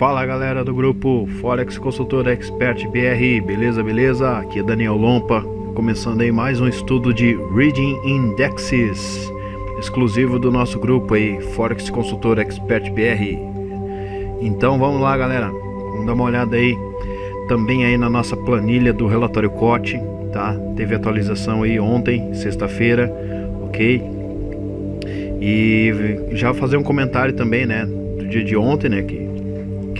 Fala galera do grupo Forex Consultor Expert BR, beleza? Aqui é Daniel Lompa, começando aí mais um estudo de Reading Indexes, exclusivo do nosso grupo aí, Forex Consultor Expert BR. Então vamos lá galera, vamos dar uma olhada aí também aí na nossa planilha do relatório COT, tá? Teve atualização aí ontem, sexta-feira, ok? E já fazer um comentário também, né, do dia de ontem, né, que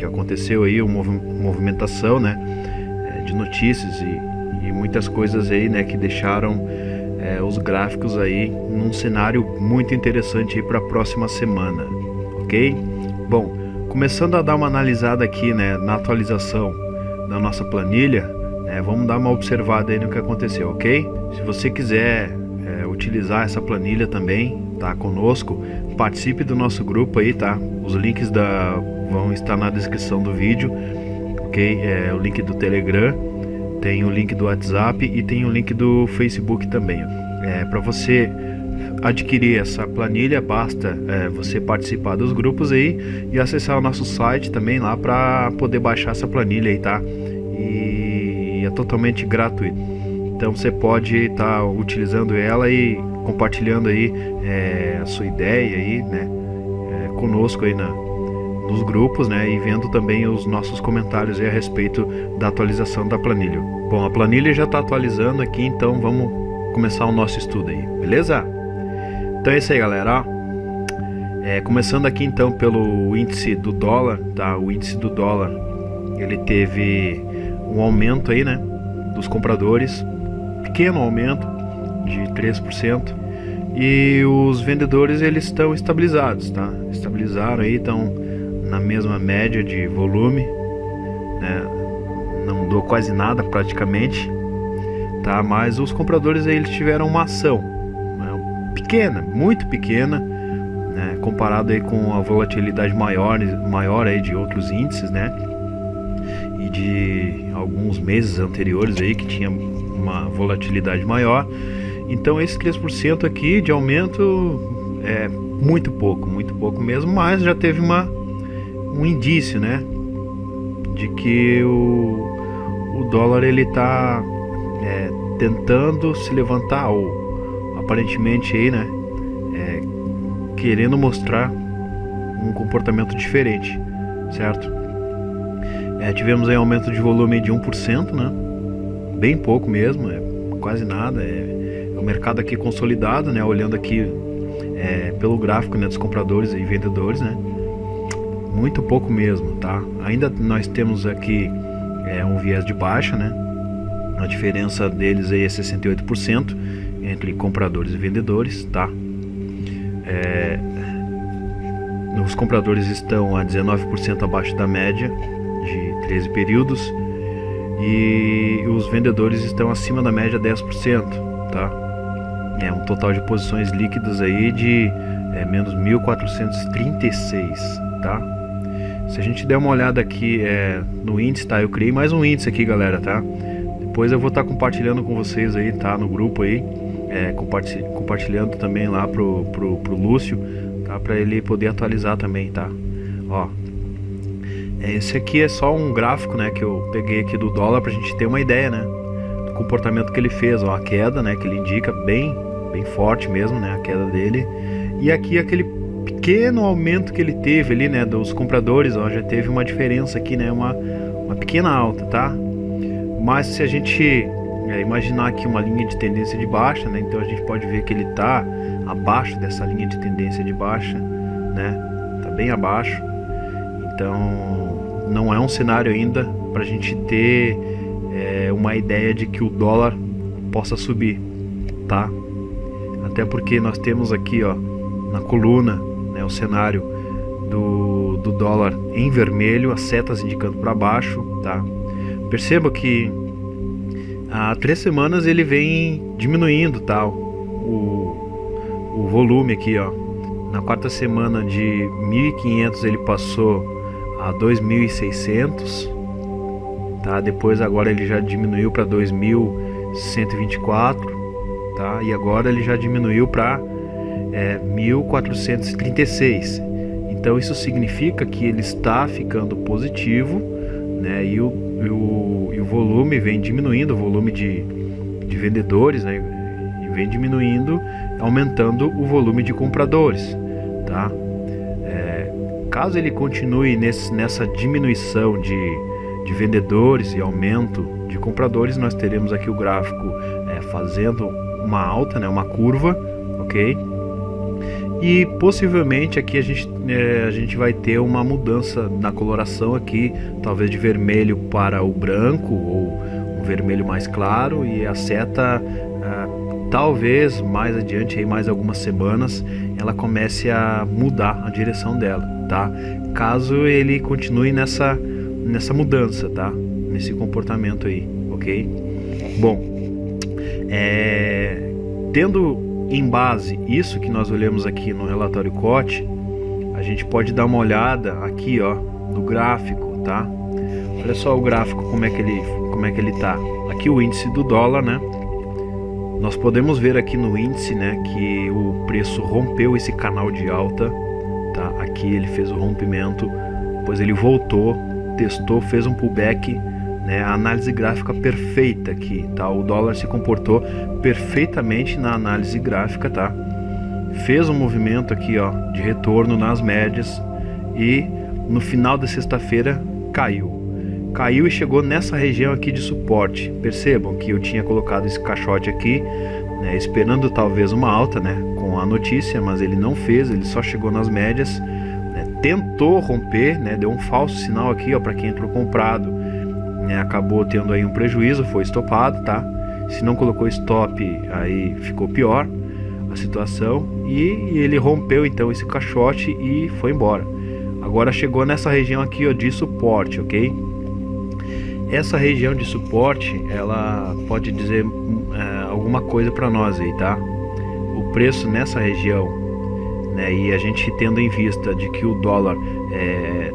aconteceu aí uma movimentação, né, de notícias e muitas coisas aí, né, que deixaram os gráficos aí num cenário muito interessante aí para a próxima semana, ok? Bom, começando a dar uma analisada aqui, né, na atualização da nossa planilha, né, vamos dar uma observada aí no que aconteceu, ok? Se você quiser utilizar essa planilha também, tá, conosco, participe do nosso grupo aí, tá? Os links vão estar na descrição do vídeo, ok? O link do Telegram, tem o link do WhatsApp e tem o link do Facebook também. Para você adquirir essa planilha, basta você participar dos grupos aí e acessar o nosso site também lá para poder baixar essa planilha aí, tá? E é totalmente gratuito. Então você pode estar utilizando ela e compartilhando aí a sua ideia aí, né, conosco aí nos grupos, né, e vendo também os nossos comentários aí a respeito da atualização da planilha. Bom, a planilha já está atualizando aqui, então vamos começar o nosso estudo aí, beleza? Então é isso aí galera, começando aqui então pelo índice do dólar, tá? O índice do dólar, ele teve um aumento aí, né, dos compradores, pequeno aumento de 3%, e os vendedores eles estão estabilizados, tá? Estabilizaram aí, estão na mesma média de volume, né? Não mudou quase nada praticamente, tá? Mas os compradores aí, eles tiveram uma ação, né, pequena, muito pequena, né, comparado aí com a volatilidade maior aí de outros índices, né? E de alguns meses anteriores aí que tinha uma volatilidade maior. Então esse 3% aqui de aumento é muito pouco mesmo, mas já teve um indício, né, de que o dólar ele está tentando se levantar, ou aparentemente aí, né, querendo mostrar um comportamento diferente, certo? Tivemos aí aumento de volume de 1%, né, bem pouco mesmo, quase nada. O mercado aqui consolidado, né, olhando aqui pelo gráfico, né, dos compradores e vendedores, né, muito pouco mesmo, tá? Ainda nós temos aqui um viés de baixa, né, a diferença deles aí é 68% entre compradores e vendedores, tá? Os compradores estão a 19% abaixo da média de 13 períodos e os vendedores estão acima da média 10%, tá? Um total de posições líquidas aí de menos 1.436, tá? Se a gente der uma olhada aqui no índice, tá? Eu criei mais um índice aqui, galera, tá? Depois eu vou estar compartilhando com vocês aí, tá? No grupo aí, compartilhando também lá pro Lúcio, tá? Para ele poder atualizar também, tá? Ó, esse aqui é só um gráfico, né, que eu peguei aqui do dólar pra gente ter uma ideia, né, do comportamento que ele fez, ó, a queda, né, que ele indica bem forte mesmo, né, a queda dele. E aqui aquele pequeno aumento que ele teve ali, né, dos compradores, ó, já teve uma diferença aqui, né, uma pequena alta, tá? Mas se a gente imaginar aqui uma linha de tendência de baixa, né, então a gente pode ver que ele tá abaixo dessa linha de tendência de baixa, né, tá bem abaixo. Então não é um cenário ainda para a gente ter uma ideia de que o dólar possa subir, tá? Até porque nós temos aqui, ó, na coluna, né, o cenário do dólar em vermelho, as setas indicando para baixo, tá? Perceba que há 3 semanas ele vem diminuindo, tá? O volume aqui, ó, na quarta semana de 1.500 ele passou a 2.600, tá? Depois agora ele já diminuiu para 2.124, tá? E agora ele já diminuiu para 1.436. Então isso significa que ele está ficando positivo, né? E o volume vem diminuindo, o volume de vendedores, né? E vem diminuindo, aumentando o volume de compradores, tá? Caso ele continue nessa diminuição de vendedores e aumento de compradores, nós teremos aqui o gráfico fazendo uma alta, né? Uma curva, ok? E possivelmente aqui a gente vai ter uma mudança na coloração aqui, talvez de vermelho para o branco ou um vermelho mais claro, e a seta talvez mais adiante, aí mais algumas semanas, ela comece a mudar a direção dela, tá? Caso ele continue nessa mudança, tá? Nesse comportamento aí, ok? Bom, tendo em base isso que nós olhamos aqui no relatório COT, a gente pode dar uma olhada aqui, ó, no gráfico, tá? Olha só o gráfico, como é que ele tá. Aqui o índice do dólar, né? Nós podemos ver aqui no índice, né, que o preço rompeu esse canal de alta, tá? Aqui ele fez o rompimento, depois ele voltou, testou, fez um pullback, né? A análise gráfica perfeita aqui, tá? O dólar se comportou perfeitamente na análise gráfica, tá? Fez um movimento aqui, ó, de retorno nas médias e no final da sexta-feira caiu e chegou nessa região aqui de suporte. Percebam que eu tinha colocado esse caixote aqui, né, esperando talvez uma alta, né, com a notícia, mas ele não fez, ele só chegou nas médias, né, tentou romper, né, deu um falso sinal aqui, ó, para quem entrou comprado, né, acabou tendo aí um prejuízo, foi estopado, tá? Se não colocou stop, aí ficou pior a situação, e ele rompeu então esse caixote e foi embora. Agora chegou nessa região aqui, ó, de suporte, ok? Essa região de suporte, ela pode dizer alguma coisa para nós aí, tá? O preço nessa região, né, e a gente tendo em vista de que o dólar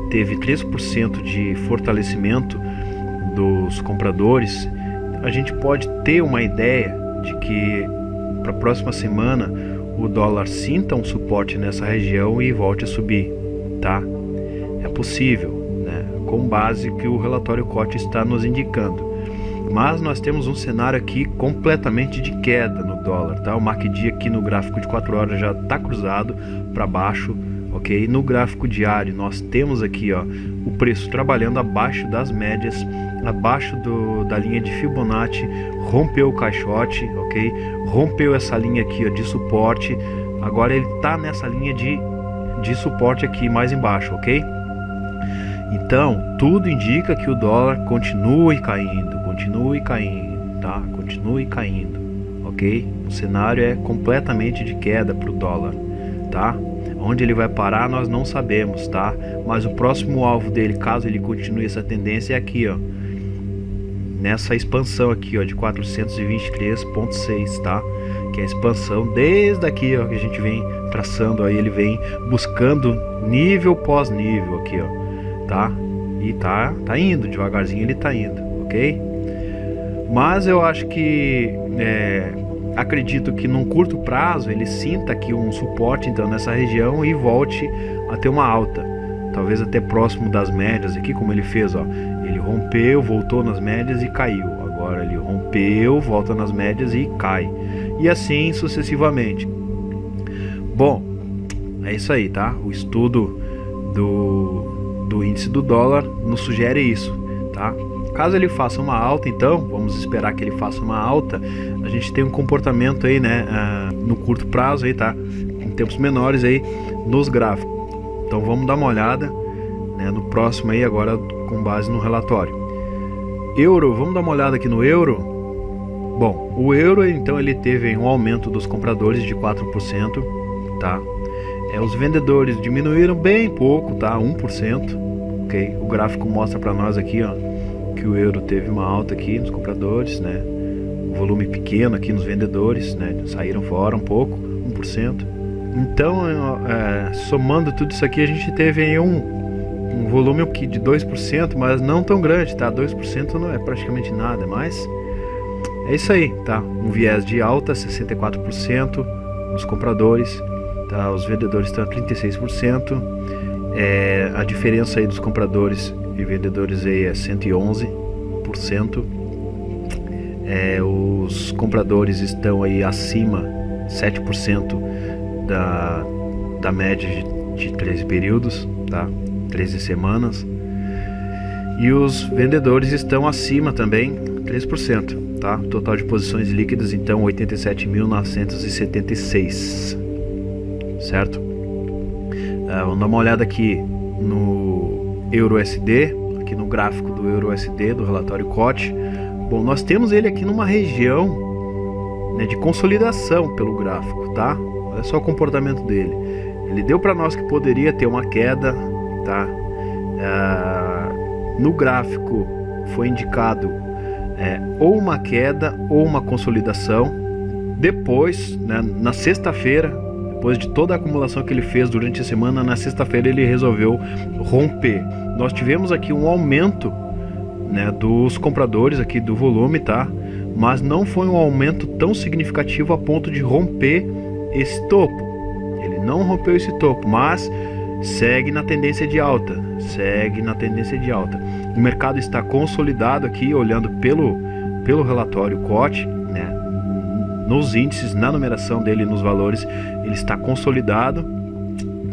teve 3% de fortalecimento dos compradores, a gente pode ter uma ideia de que para a próxima semana o dólar sinta um suporte nessa região e volte a subir, tá? É possível, né? Com base que o relatório COT está nos indicando. Mas nós temos um cenário aqui completamente de queda no dólar, tá? O MACD aqui no gráfico de 4 horas já está cruzado para baixo, ok? No gráfico diário nós temos aqui, ó, o preço trabalhando abaixo das médias, abaixo da linha de Fibonacci, rompeu o caixote, ok? Rompeu essa linha aqui, ó, de suporte. Agora ele está nessa linha de suporte aqui mais embaixo, ok? Então tudo indica que o dólar continue caindo, tá? Continue caindo, ok? O cenário é completamente de queda para o dólar, tá? Onde ele vai parar nós não sabemos, tá? Mas o próximo alvo dele, caso ele continue essa tendência, é aqui, ó, nessa expansão aqui, ó, de 423,6, tá? Que é a expansão desde aqui, ó, que a gente vem traçando, aí ele vem buscando nível pós nível aqui, ó, tá? E tá indo devagarzinho, ele tá indo, ok? Mas eu acho que acredito que num curto prazo ele sinta aqui um suporte então nessa região e volte a ter uma alta, talvez até próximo das médias aqui, como ele fez, ó. Ele rompeu, voltou nas médias e caiu. Agora ele rompeu, volta nas médias e cai. E assim sucessivamente. Bom, é isso aí, tá? O estudo do índice do dólar nos sugere isso, tá? Caso ele faça uma alta, então, vamos esperar que ele faça uma alta, a gente tem um comportamento aí, né, no curto prazo aí, tá? Em tempos menores aí nos gráficos. Então vamos dar uma olhada, né, no próximo aí agora com base no relatório. Euro, vamos dar uma olhada aqui no euro. Bom, o euro então ele teve um aumento dos compradores de 4%, tá? Os vendedores diminuíram bem pouco, tá? 1%, ok? O gráfico mostra para nós aqui, ó, que o euro teve uma alta aqui nos compradores, né? Um volume pequeno aqui nos vendedores, né? Saíram fora um pouco, 1%. Então, somando tudo isso aqui, a gente teve aí um volume aqui de 2%, mas não tão grande, tá? 2% não é praticamente nada, mas é isso aí, tá? Um viés de alta, 64% nos compradores, tá? Os vendedores estão a 36%, A diferença aí dos compradores e vendedores aí é 111%. Os compradores estão aí acima 7% da média de 13 períodos, tá? 13 semanas. E os vendedores estão acima também 3%, tá? Total de posições líquidas então 87.976, certo? Vamos dar uma olhada aqui no EURUSD, aqui no gráfico do EURUSD, do relatório COT. Bom, nós temos ele aqui numa região, né, de consolidação pelo gráfico, tá? Olha só o comportamento dele. Ele deu para nós que poderia ter uma queda, tá? No gráfico foi indicado ou uma queda ou uma consolidação. Depois, né, na sexta-feira, depois de toda a acumulação que ele fez durante a semana, na sexta-feira ele resolveu romper. Nós tivemos aqui um aumento, né, dos compradores aqui do volume, tá? Mas não foi um aumento tão significativo a ponto de romper esse topo. Ele não rompeu esse topo, mas segue na tendência de alta. O mercado está consolidado aqui, olhando pelo relatório COT, né? Nos índices, na numeração dele, nos valores, ele está consolidado.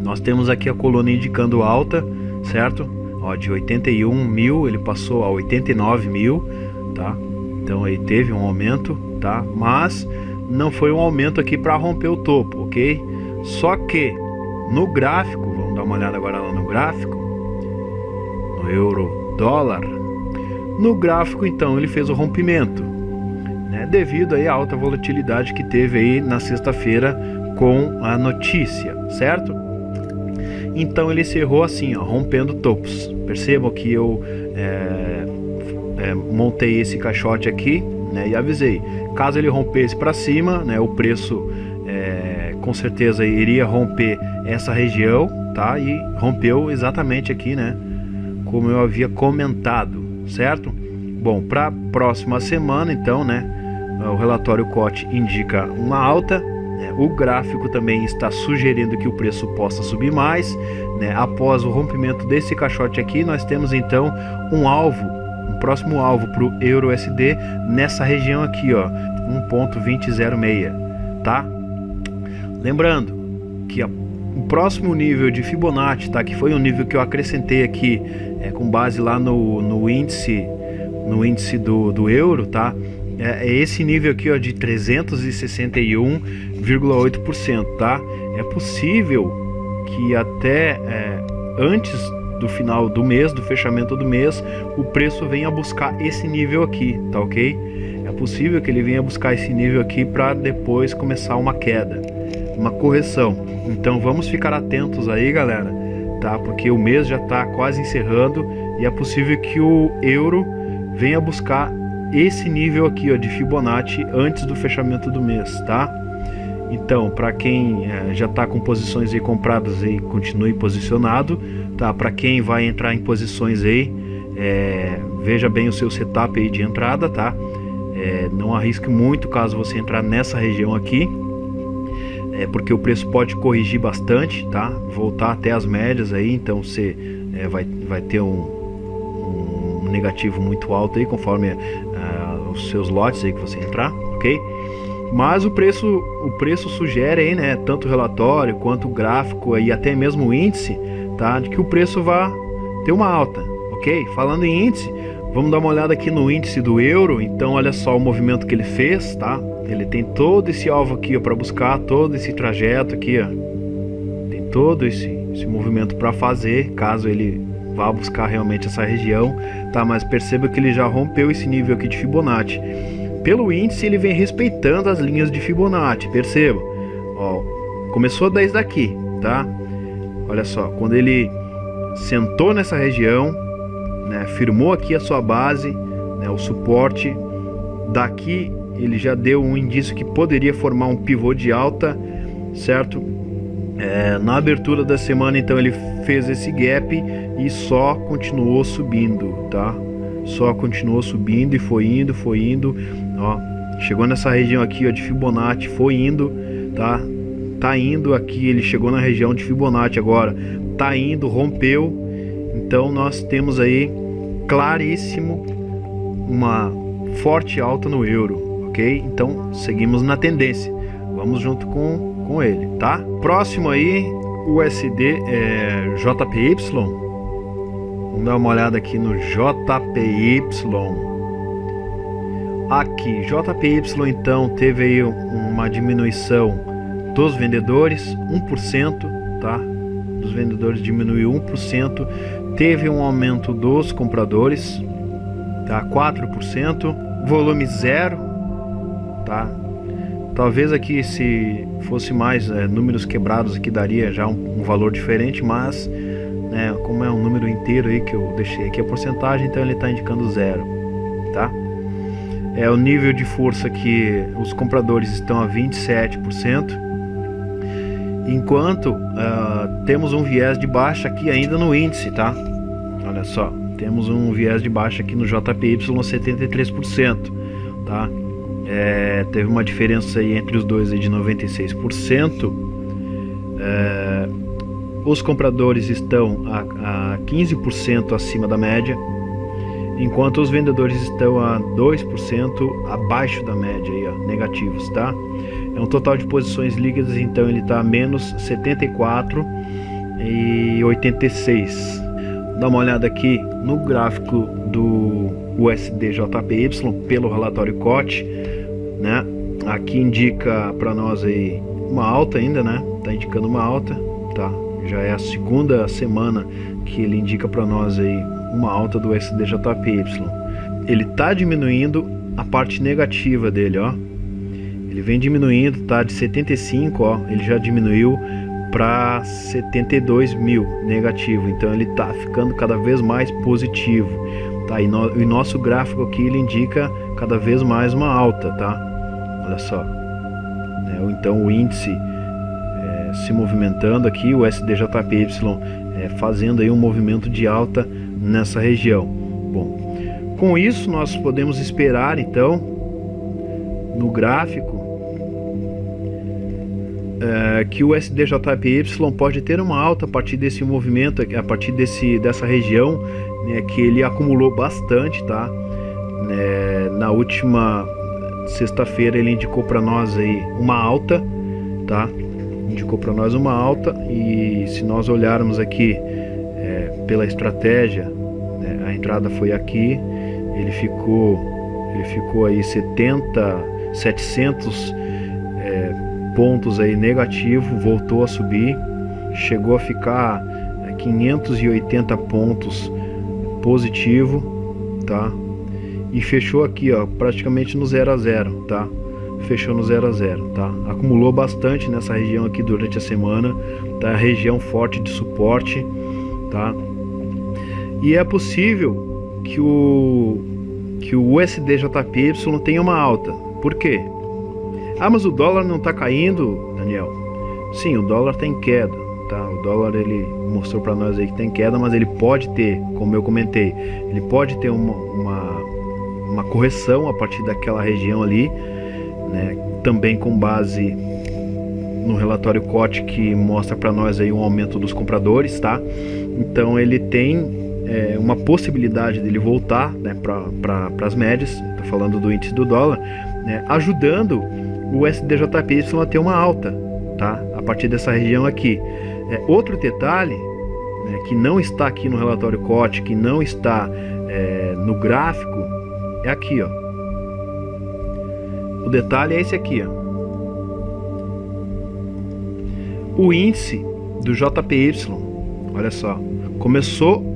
Nós temos aqui a coluna indicando alta, certo? Ó, de 81 mil ele passou a 89 mil, tá? Então aí teve um aumento, tá? Mas não foi um aumento aqui para romper o topo, ok? Só que no gráfico, vamos dar uma olhada agora lá no gráfico, no euro dólar. No gráfico então ele fez o rompimento, né? Devido aí à alta volatilidade que teve aí na sexta-feira com a notícia, certo? Então ele encerrou assim, ó, rompendo topos. Percebam que eu montei esse caixote aqui, né, e avisei, caso ele rompesse para cima, né, o preço com certeza iria romper essa região, tá? E rompeu exatamente aqui, né, como eu havia comentado, certo? Bom, para a próxima semana então, né, o relatório COT indica uma alta. O gráfico também está sugerindo que o preço possa subir mais, né? Após o rompimento desse caixote aqui, nós temos então um próximo alvo para o EURUSD nessa região aqui, ó, 1.2006, tá? Lembrando que o próximo nível de Fibonacci, tá? Que foi um nível que eu acrescentei aqui, com base lá no índice do euro, tá? É esse nível aqui, ó, de 361,8%, tá? É possível que até antes do final do mês, do fechamento do mês, o preço venha buscar esse nível aqui, tá ok? É possível que ele venha buscar esse nível aqui para depois começar uma queda, uma correção. Então vamos ficar atentos aí, galera, tá? Porque o mês já está quase encerrando e é possível que o euro venha buscar esse nível aqui, ó, de Fibonacci antes do fechamento do mês, tá? Então, para quem já está com posições aí compradas aí, continue posicionado, tá? Para quem vai entrar em posições aí, veja bem o seu setup aí de entrada, tá? Não arrisque muito caso você entrar nessa região aqui, porque o preço pode corrigir bastante, tá? Voltar até as médias aí, então você vai ter um negativo muito alto aí conforme os seus lotes aí que você entrar, ok? Mas o preço sugere aí, né, tanto o relatório quanto o gráfico e até mesmo o índice, tá, de que o preço vai ter uma alta, ok? Falando em índice, vamos dar uma olhada aqui no índice do euro. Então olha só o movimento que ele fez, tá? Ele tem todo esse alvo aqui para buscar, todo esse trajeto aqui, ó. Tem todo esse movimento para fazer, caso ele vá buscar realmente essa região, tá? Mas perceba que ele já rompeu esse nível aqui de Fibonacci. Pelo índice ele vem respeitando as linhas de Fibonacci, perceba. Ó, começou desde aqui, tá? Olha só, quando ele sentou nessa região, né, firmou aqui a sua base, né, o suporte. Daqui ele já deu um indício que poderia formar um pivô de alta, certo? Na abertura da semana então ele fez esse gap e só continuou subindo, tá? Só continuou subindo e foi indo, ó, chegou nessa região aqui, ó, de Fibonacci, foi indo, tá? Tá indo aqui, ele chegou na região de Fibonacci agora, tá indo, rompeu. Então nós temos aí claríssimo uma forte alta no euro, ok? Então seguimos na tendência, vamos junto com ele, tá? Próximo aí, USD JPY. Vamos dar uma olhada aqui no JPY. Aqui, JPY então teve aí uma diminuição dos vendedores, 1%, tá? Dos vendedores diminuiu 1%. Teve um aumento dos compradores, tá? 4%. Volume zero, tá? Talvez aqui, se fosse mais números quebrados aqui, daria já um valor diferente, mas né, como é um número inteiro aí que eu deixei aqui a porcentagem, então ele está indicando zero, tá? O nível de força que os compradores estão a 27%, enquanto temos um viés de baixa aqui ainda no índice, tá? Olha só, temos um viés de baixa aqui no JPY 73%, tá? Teve uma diferença aí entre os dois aí de 96%. Os compradores estão a 15% acima da média, enquanto os vendedores estão a 2% abaixo da média, aí, ó, negativos, tá? É um total de posições líquidas, então ele está a menos 74 e 86. Dá uma olhada aqui no gráfico do USD-JPY pelo relatório COT, né? Aqui indica para nós aí uma alta ainda, né? Tá indicando uma alta, tá? Já é a segunda semana que ele indica para nós aí uma alta do USD-JPY. Ele tá diminuindo a parte negativa dele, ó. Ele vem diminuindo, tá? De 75, ó, ele já diminuiu para 72 mil negativo. Então ele tá ficando cada vez mais positivo, tá? E o nosso gráfico aqui ele indica cada vez mais uma alta, tá? Olha só, né? Então o índice se movimentando aqui, o USD-JPY fazendo aí um movimento de alta nessa região. Bom, com isso nós podemos esperar então no gráfico que o USD-JPY pode ter uma alta a partir desse movimento, a partir dessa região, né, que ele acumulou bastante, tá? Na última sexta-feira ele indicou para nós aí uma alta, tá? Indicou para nós uma alta, e se nós olharmos aqui pela estratégia, né, a entrada foi aqui, ele ficou aí 700 pontos aí negativo, voltou a subir, chegou a ficar 580 pontos positivo, tá? E fechou aqui, ó, praticamente no 0 a 0, tá? Fechou no 0 a 0, tá? Acumulou bastante nessa região aqui durante a semana, tá? Região forte de suporte, tá? E é possível que o USD-JPY tenha uma alta. Por quê? Ah, mas o dólar não está caindo, Daniel? Sim, o dólar está em queda, tá? O dólar ele mostrou para nós aí que tem queda, mas ele pode ter, como eu comentei, ele pode ter uma correção a partir daquela região ali, né? Também com base no relatório COT, que mostra para nós aí um aumento dos compradores, tá? Então ele tem uma possibilidade dele voltar, né, para as médias. Estou falando do índice do dólar, né, ajudando o USD-JPY a ter uma alta, tá? A partir dessa região aqui. Outro detalhe, né, que não está aqui no relatório COT, que não está no gráfico, é aqui, ó. O detalhe é esse aqui, ó. O índice do JPY, olha só, começou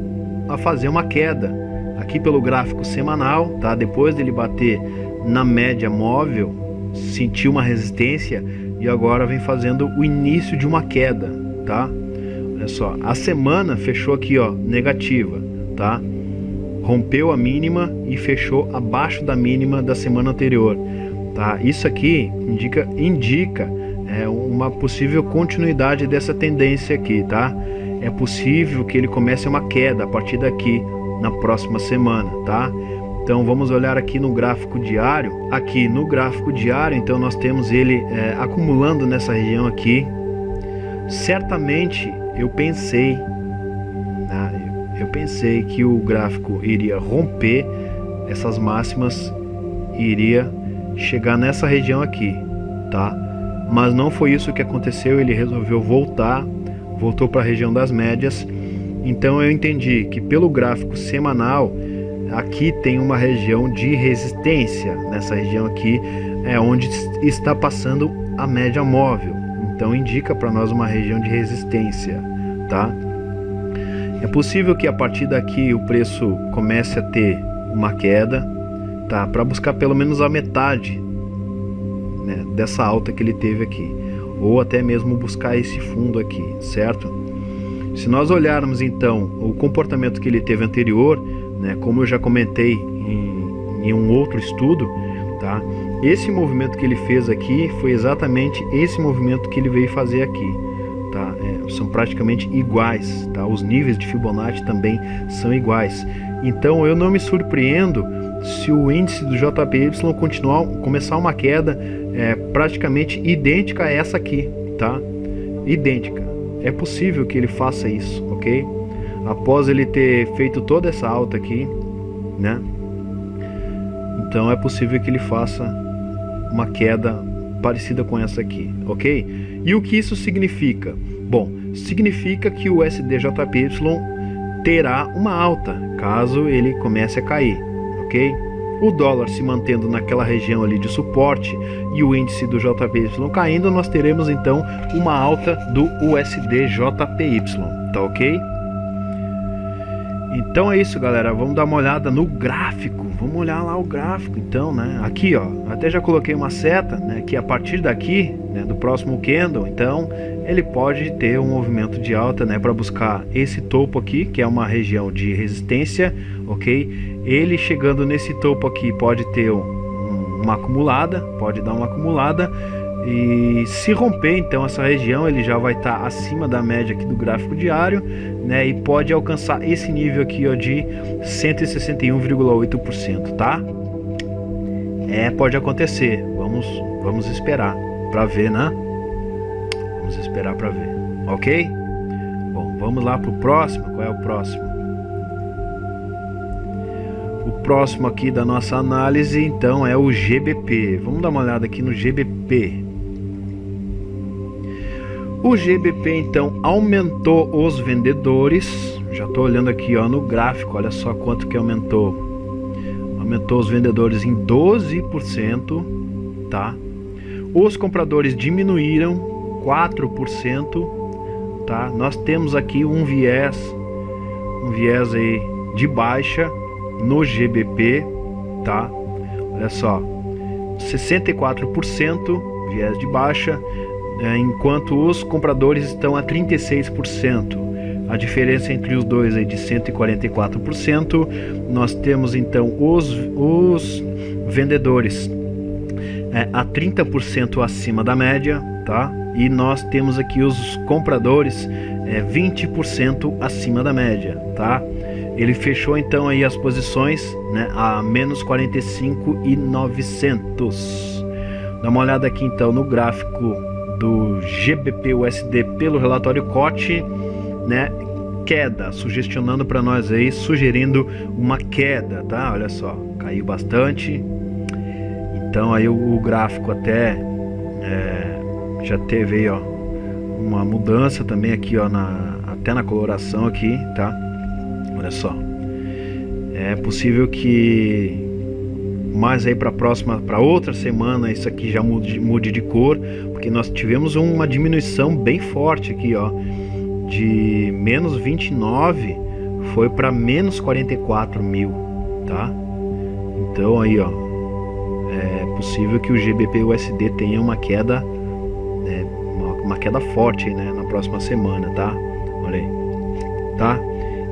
a fazer uma queda aqui pelo gráfico semanal, tá? Depois dele bater na média móvel, sentiu uma resistência e agora vem fazendo o início de uma queda, tá? Olha só, a semana fechou aqui, ó, negativa, tá? Rompeu a mínima e fechou abaixo da mínima da semana anterior, tá? Isso aqui indica uma possível continuidade dessa tendência aqui, tá? É possível que ele comece uma queda a partir daqui na próxima semana, tá? Então vamos olhar aqui no gráfico diário. Aqui no gráfico diário, então nós temos ele acumulando nessa região aqui. Certamente eu pensei, né, eu pensei que o gráfico iria romper essas máximas e iria chegar nessa região aqui, tá? Mas não foi isso que aconteceu. Ele resolveu voltou para a região das médias. Então eu entendi que pelo gráfico semanal aqui tem uma região de resistência. Nessa região aqui é onde está passando a média móvel, então indica para nós uma região de resistência, tá? É possível que a partir daqui o preço comece a ter uma queda, tá? Para buscar pelo menos a metade, né, dessa alta que ele teve aqui, ou até mesmo buscar esse fundo aqui, certo? Se nós olharmos então o comportamento que ele teve anterior, né, como eu já comentei em um outro estudo, tá? Esse movimento que ele fez aqui foi exatamente esse movimento que ele veio fazer aqui, tá? São praticamente iguais, tá? Os níveis de Fibonacci também são iguais. Então eu não me surpreendo se o índice do JPY começar uma queda praticamente idêntica a essa aqui, tá? Idêntica. É possível que ele faça isso, ok? Após ele ter feito toda essa alta aqui, né? Então é possível que ele faça uma queda parecida com essa aqui, ok? E o que isso significa? Bom, significa que o SDJPY terá uma alta caso ele comece a cair, ok? O dólar se mantendo naquela região ali de suporte e o índice do JPY caindo, nós teremos então uma alta do USDJPY, tá ok? Então é isso, galera, vamos dar uma olhada no gráfico, vamos olhar lá o gráfico então, né? Aqui ó, até já coloquei uma seta, né, que a partir daqui, né, do próximo candle, então ele pode ter um movimento de alta, né, para buscar esse topo aqui, que é uma região de resistência, ok? Ele chegando nesse topo aqui pode ter uma acumulada, pode dar uma acumulada, e se romper então essa região, ele já vai estar acima da média aqui do gráfico diário, né, e pode alcançar esse nível aqui ó, de 161,8%, tá? Pode acontecer, vamos esperar para ver, né? Vamos esperar para ver, ok? Bom, vamos lá pro próximo. Qual é o próximo? O próximo aqui da nossa análise então é o GBP. Vamos dar uma olhada aqui no GBP. O GBP então aumentou os vendedores. Já estou olhando aqui ó, no gráfico, olha só quanto que aumentou. Aumentou os vendedores em 12%, tá? Os compradores diminuíram 4%, tá? Nós temos aqui um viés aí de baixa no GBP, tá? Olha só, 64% viés de baixa, enquanto os compradores estão a 36%. A diferença entre os dois é de 144%. Nós temos então os vendedores a 30% acima da média, tá? E nós temos aqui os compradores 20% acima da média, tá? Ele fechou então aí as posições, né, a menos 45.900. Dá uma olhada aqui então no gráfico do GBP/USD pelo relatório COT, né? Queda, sugestionando para nós aí, sugerindo uma queda, tá? Olha só, caiu bastante. Então aí o gráfico até já teve aí, ó, uma mudança também aqui, ó, até na coloração aqui, tá? Olha só, é possível que mais aí para outra semana isso aqui já mude de cor, porque nós tivemos uma diminuição bem forte aqui, ó, de menos 29 foi para menos 44 mil, tá? Então aí, ó, é possível que o GBP/USD tenha uma queda, uma queda forte aí, né, na próxima semana, tá? Olha aí, tá?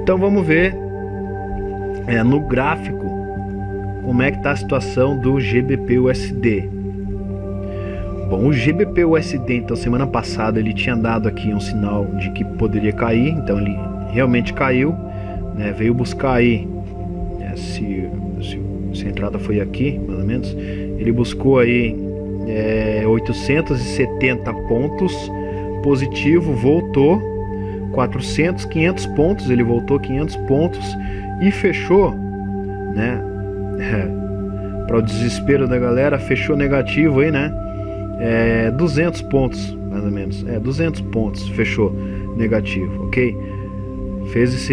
Então vamos ver no gráfico como é que tá a situação do GBP/USD. Bom, o GBP/USD então semana passada ele tinha dado aqui um sinal de que poderia cair, então ele realmente caiu, né? Veio buscar aí, se a entrada foi aqui, mais ou menos, ele buscou aí 870 pontos positivo, voltou, 400, 500 pontos, ele voltou 500 pontos e fechou, né, para o desespero da galera, fechou negativo aí, né, 200 pontos, mais ou menos, 200 pontos, fechou negativo, ok? Fez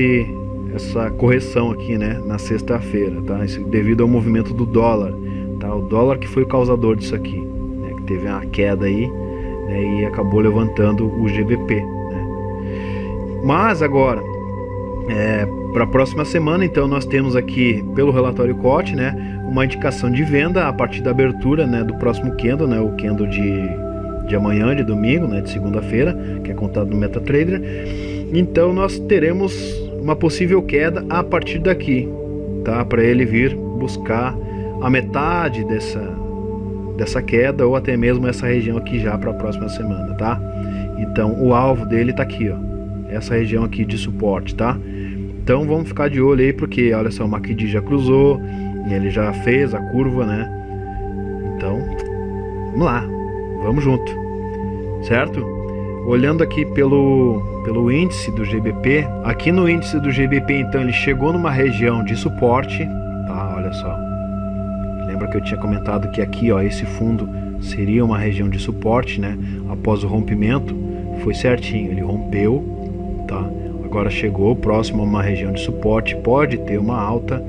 essa correção aqui, né, na sexta-feira, tá? Isso devido ao movimento do dólar, tá? O dólar que foi o causador disso aqui, né, que teve uma queda aí, né, e acabou levantando o GBP, né? Mas agora, para a próxima semana, então nós temos aqui pelo relatório COT, né, uma indicação de venda a partir da abertura, né, do próximo candle, né, o candle de amanhã, de domingo, né, de segunda-feira, que é contado no MetaTrader. Então nós teremos uma possível queda a partir daqui, tá, para ele vir buscar a metade dessa queda ou até mesmo essa região aqui já para a próxima semana, tá? Então o alvo dele tá aqui, ó, essa região aqui de suporte, tá? Então vamos ficar de olho aí, porque olha só, o MACD já cruzou e ele já fez a curva, né? Então vamos lá, vamos junto, certo? Olhando aqui pelo índice do GBP, aqui no índice do GBP, então ele chegou numa região de suporte, tá? Olha só, lembra que eu tinha comentado que aqui, ó, esse fundo seria uma região de suporte, né? Após o rompimento, foi certinho, ele rompeu, tá? Agora chegou próximo a uma região de suporte, pode ter uma alta,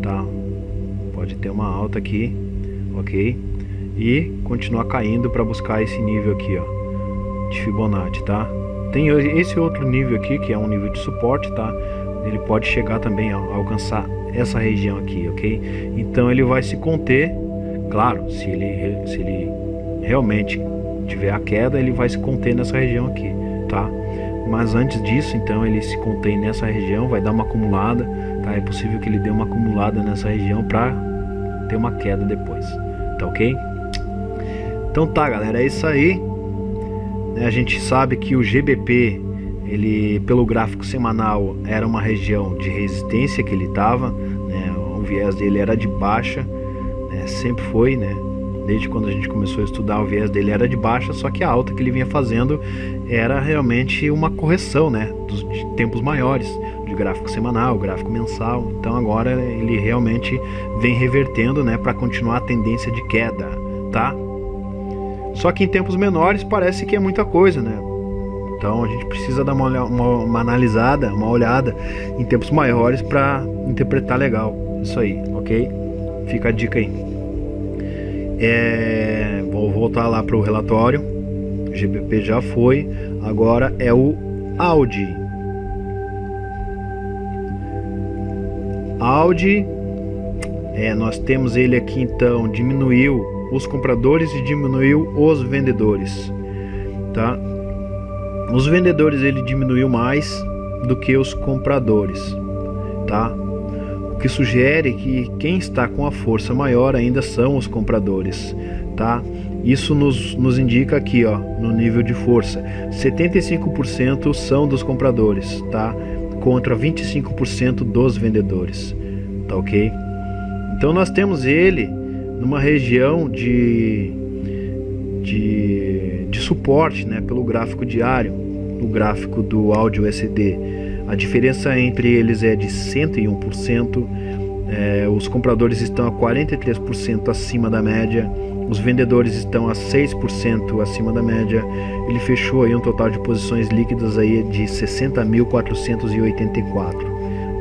tá? Pode ter uma alta aqui, ok? E continuar caindo para buscar esse nível aqui, ó, de Fibonacci, tá? Tem esse outro nível aqui, que é um nível de suporte, tá? Ele pode chegar também a alcançar essa região aqui, ok? Então ele vai se conter, claro, se ele realmente tiver a queda, ele vai se conter nessa região aqui, tá? Mas antes disso, então, ele se contém nessa região, vai dar uma acumulada, tá? É possível que ele dê uma acumulada nessa região para ter uma queda depois, tá ok? Então tá, galera, é isso aí. A gente sabe que o GBP, ele pelo gráfico semanal era uma região de resistência que ele estava, né? O viés dele era de baixa, né? Sempre foi, né? Desde quando a gente começou a estudar, o viés dele era de baixa, só que a alta que ele vinha fazendo era realmente uma correção, né, de tempos maiores, de gráfico semanal, gráfico mensal. Então agora ele realmente vem revertendo, né, para continuar a tendência de queda, tá? Só que em tempos menores parece que é muita coisa, né? Então a gente precisa dar uma analisada, uma olhada em tempos maiores para interpretar legal isso aí, ok? Fica a dica aí. Vou voltar lá para o relatório. O GBP já foi, agora é o Audi. Nós temos ele aqui, então diminuiu os compradores e diminuiu os vendedores, tá? Os vendedores ele diminuiu mais do que os compradores, tá? O que sugere que quem está com a força maior ainda são os compradores, tá? Isso nos indica aqui, ó, no nível de força, 75% são dos compradores, tá? Contra 25% dos vendedores, tá ok? Então nós temos ele numa região de suporte, né, pelo gráfico diário, no gráfico do Audi USD. A diferença entre eles é de 101%, os compradores estão a 43% acima da média, os vendedores estão a 6% acima da média. Ele fechou aí um total de posições líquidas aí de 60.484,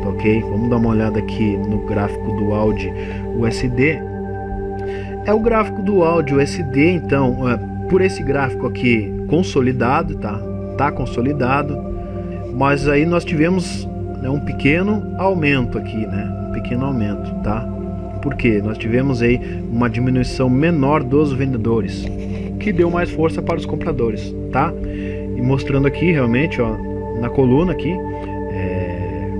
tá ok? Vamos dar uma olhada aqui no gráfico do Audi USD. O gráfico do Audi USD, então, por esse gráfico aqui consolidado, tá consolidado, mas aí nós tivemos, né, um pequeno aumento aqui, né, um pequeno aumento, tá? Porque nós tivemos aí uma diminuição menor dos vendedores, que deu mais força para os compradores, tá? E mostrando aqui realmente, ó, na coluna aqui,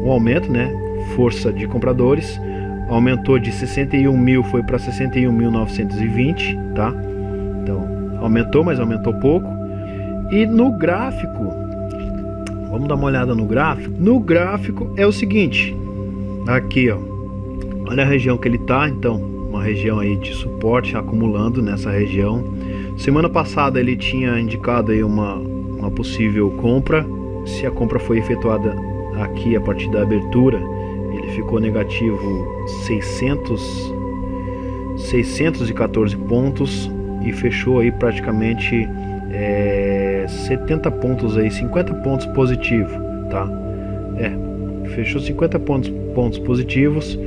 um aumento, né, força de compradores, aumentou de 61 mil, foi para 61.920, tá? Então aumentou, mas aumentou pouco. E no gráfico, vamos dar uma olhada no gráfico. No gráfico é o seguinte, aqui, ó, olha a região que ele tá, então uma região aí de suporte, acumulando nessa região. Semana passada ele tinha indicado aí uma possível compra, se a compra foi efetuada aqui a partir da abertura, ele ficou negativo 614 pontos e fechou aí praticamente 70 pontos aí, 50 pontos positivo, tá? Fechou 50 pontos positivos,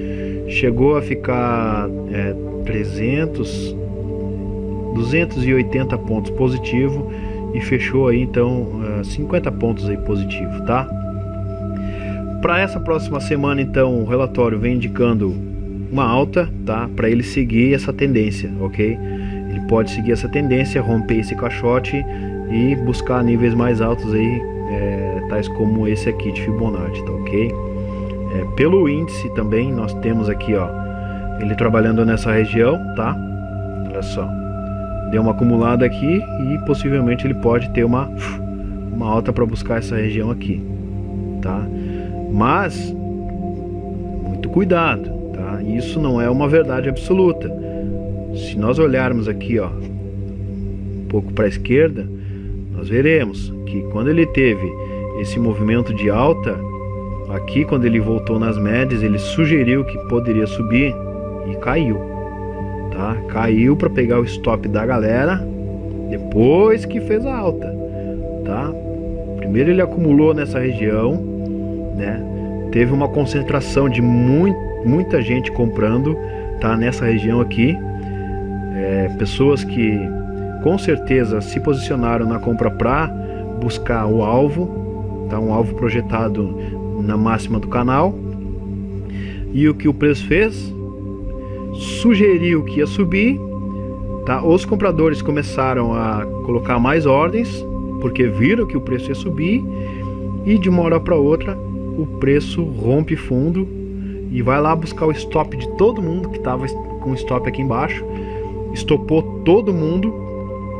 chegou a ficar 280 pontos positivo e fechou aí então 50 pontos aí positivo, tá? Para essa próxima semana então o relatório vem indicando uma alta, tá? Para ele seguir essa tendência, ok? Ele pode seguir essa tendência, romper esse caixote e buscar níveis mais altos aí, tais como esse aqui de Fibonacci, tá ok? Pelo índice também nós temos aqui, ó, ele trabalhando nessa região, tá? Olha só, deu uma acumulada aqui e possivelmente ele pode ter uma alta para buscar essa região aqui, tá? Mas muito cuidado, tá? Isso não é uma verdade absoluta. Se nós olharmos aqui, ó, um pouco para a esquerda, nós veremos que quando ele teve esse movimento de alta aqui, quando ele voltou nas médias, ele sugeriu que poderia subir e caiu, tá? Caiu para pegar o stop da galera depois que fez a alta, tá? Primeiro ele acumulou nessa região, né? Teve uma concentração de muita gente comprando, tá? Nessa região aqui, pessoas que com certeza se posicionaram na compra para buscar o alvo, tá? Um alvo projetado na máxima do canal. E o que o preço fez? Sugeriu que ia subir, tá? Os compradores começaram a colocar mais ordens porque viram que o preço ia subir e de uma hora para outra o preço rompe fundo e vai lá buscar o stop de todo mundo que estava com stop aqui embaixo, estopou todo mundo,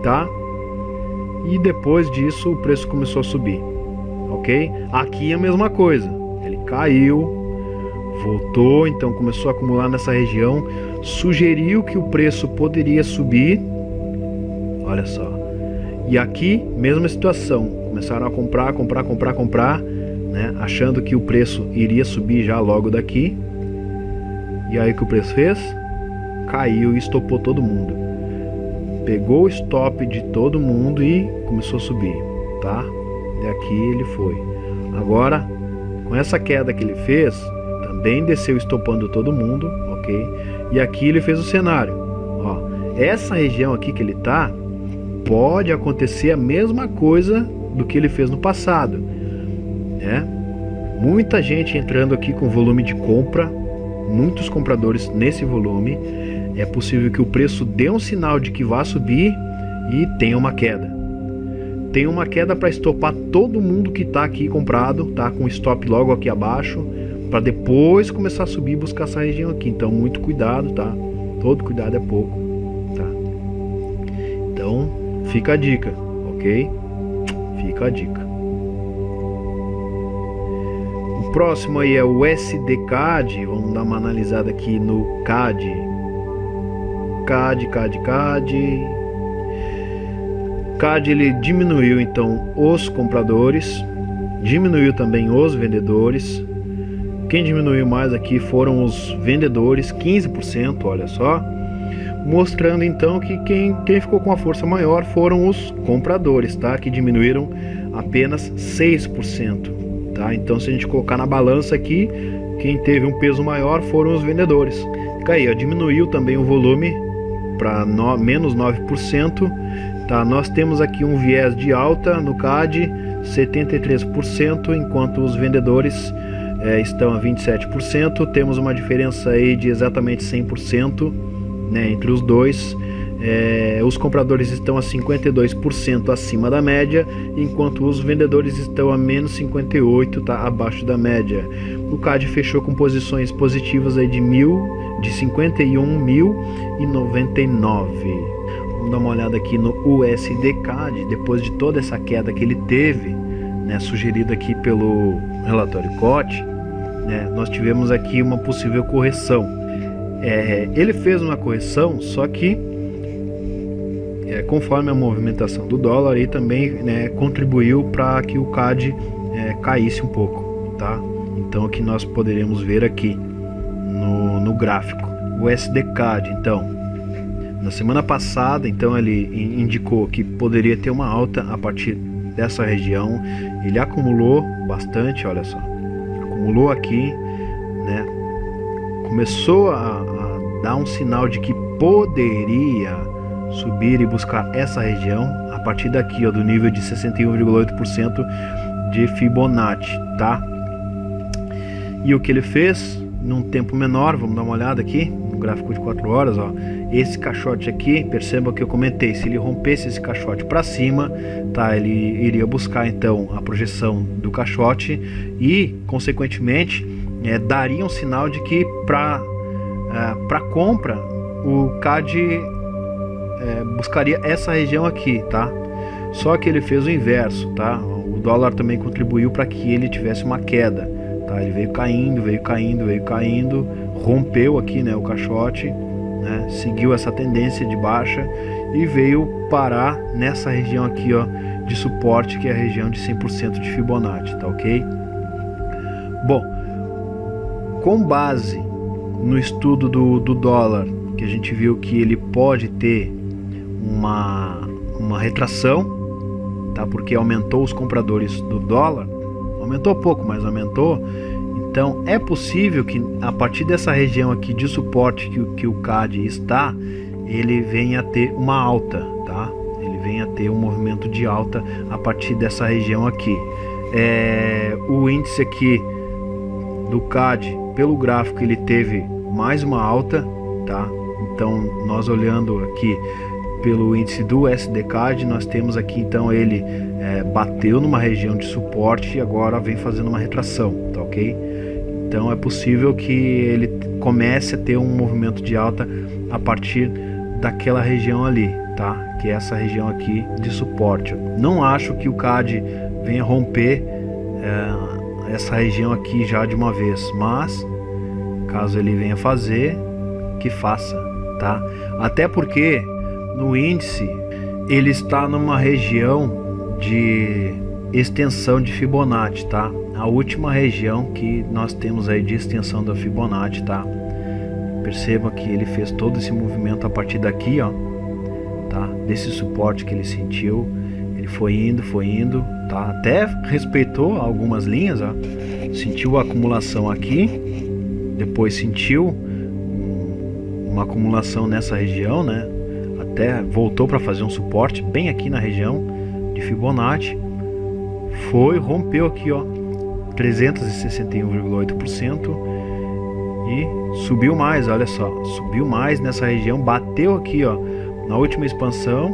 tá? E depois disso o preço começou a subir, ok? Aqui é a mesma coisa, ele caiu, voltou, então começou a acumular nessa região, sugeriu que o preço poderia subir, olha só. E aqui, mesma situação, começaram a comprar, né, achando que o preço iria subir já logo daqui. E aí o que o preço fez? Caiu e estopou todo mundo. Pegou o stop de todo mundo e começou a subir, tá? E aqui ele foi. Agora, com essa queda que ele fez, também desceu estopando todo mundo, ok? E aqui ele fez o cenário. Ó, essa região aqui que ele tá, pode acontecer a mesma coisa do que ele fez no passado, né? Muita gente entrando aqui com volume de compra, muitos compradores nesse volume. É possível que o preço dê um sinal de que vai subir e tenha uma queda. Tem uma queda para estopar todo mundo que está aqui comprado, tá? Com stop logo aqui abaixo, para depois começar a subir e buscar essa região aqui. Então muito cuidado, tá? Todo cuidado é pouco, tá? Então fica a dica, ok? Fica a dica. O próximo aí é o USD-CAD. Vamos dar uma analisada aqui no CAD. CAD ele diminuiu então os compradores, diminuiu também os vendedores. Quem diminuiu mais aqui foram os vendedores, 15%, olha só. Mostrando então que quem ficou com a força maior foram os compradores, tá? Que diminuíram apenas 6%, tá? Então se a gente colocar na balança aqui, quem teve um peso maior foram os vendedores. Fica aí, ó, diminuiu também o volume para menos 9%, tá? Nós temos aqui um viés de alta no CAD, 73%, enquanto os vendedores estão a 27%. Temos uma diferença aí de exatamente 100%, né, entre os dois. Os compradores estão a 52% acima da média, enquanto os vendedores estão a menos 58%, tá? Abaixo da média. O CAD fechou com posições positivas aí de 51.099. Vamos dar uma olhada aqui no USD-CAD, depois de toda essa queda que ele teve, né, sugerida aqui pelo relatório COT, né, nós tivemos aqui uma possível correção. Ele fez uma correção, só que conforme a movimentação do dólar, e também, né, contribuiu para que o CAD caísse um pouco, tá? Então o que nós poderemos ver aqui no gráfico, o SDCAD, então na semana passada, então ele indicou que poderia ter uma alta a partir dessa região. Ele acumulou bastante, olha só, acumulou aqui, né? Começou a dar um sinal de que poderia subir e buscar essa região a partir daqui, ó, do nível de 61,8% de Fibonacci, tá? E o que ele fez num tempo menor, vamos dar uma olhada aqui no gráfico de 4 horas, ó. Esse caixote aqui, perceba que eu comentei, se ele rompesse esse caixote para cima, tá, ele iria buscar então a projeção do caixote e consequentemente daria um sinal de que para compra o CAD buscaria essa região aqui, tá? Só que ele fez o inverso, tá? O dólar também contribuiu para que ele tivesse uma queda, tá? Ele veio caindo, rompeu aqui, né, o caixote, né? Seguiu essa tendência de baixa e veio parar nessa região aqui, ó, de suporte, que é a região de 100% de Fibonacci, tá ok? Bom, com base no estudo do dólar, que a gente viu que ele pode ter uma retração, tá? Porque aumentou os compradores do dólar, aumentou pouco, mas aumentou. Então é possível que a partir dessa região aqui de suporte que o CAD está, ele venha a ter uma alta, tá? Ele venha a ter um movimento de alta a partir dessa região aqui. O índice aqui do CAD, pelo gráfico, ele teve mais uma alta, tá? Então nós olhando aqui pelo índice do SDCAD, nós temos aqui então ele bateu numa região de suporte e agora vem fazendo uma retração, tá ok? Então é possível que ele comece a ter um movimento de alta a partir daquela região ali, tá? Que é essa região aqui de suporte. Não acho que o CAD venha romper essa região aqui já de uma vez, mas caso ele venha fazer, que faça, tá? Até porque no índice ele está numa região de extensão de Fibonacci, tá? A última região que nós temos aí de extensão da Fibonacci, tá? Perceba que ele fez todo esse movimento a partir daqui, ó, tá? Desse suporte que ele sentiu, ele foi indo, tá? Até respeitou algumas linhas, ó. Sentiu a acumulação aqui, depois sentiu uma acumulação nessa região, né? Até voltou para fazer um suporte bem aqui na região de Fibonacci, rompeu aqui, ó, 361,8% e subiu mais, olha só, subiu mais nessa região, bateu aqui, ó, na última expansão